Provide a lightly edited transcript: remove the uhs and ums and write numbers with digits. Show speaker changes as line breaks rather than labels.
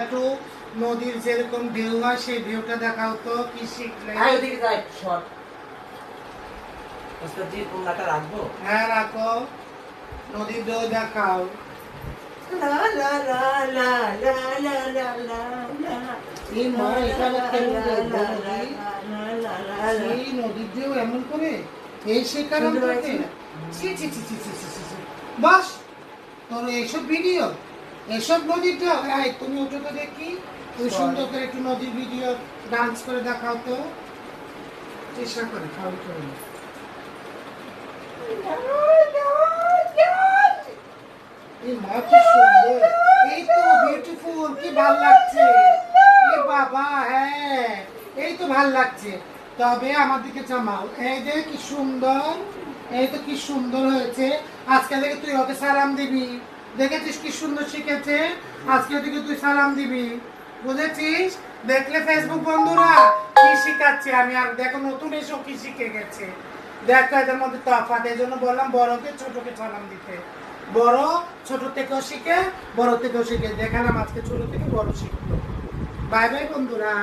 একটু নদীর যেরকম ঢেউ হয় সেই ঢেউটা দেখাও তো, কি শিখলে? হ্যাঁ রাখো, নদীর ঢেউ দেখাও। নদীর ঢেউ এমন করে এই শেখালাম তোকে। বাস তোর এইসব ভিডিও, এসব নদীর ঢেউ। তুমি ওটা তো দেখি, তুই সুন্দর করে একটু নদীর ভিডিও ডান্স করে দেখাও তো, চেষ্টা করে খাওয়াই করে। এই তো বিউটিফুল, কি ভাল লাগছে বাবা। হ্যাঁ এই তো ভাল লাগছে, তবে আমার দিকে জামাও। এই যে কি সুন্দর, এই তো কি সুন্দর হয়েছে। আজকে থেকে তুই ওকে সালাম দিবি, দেখেছিস কি সুন্দর শিখেছে। আজকে থেকে তুই সালাম দিবি, বুঝেছিস? দেখলে ফেসবুক বন্ধুরা কি শিখাচ্ছে আমি, আর দেখো নতুন এসব কি শিখে গেছে। দেখো এদের মধ্যে তফাৎ, এই জন্য বললাম বড়কে ছোটকে সালাম দিতে। বড় ছোট থেকেও শিখে, বড় থেকেও শিখে। দেখালাম আজকে ছোট থেকে বড় শিখলো। বাই বাই বন্ধুরা।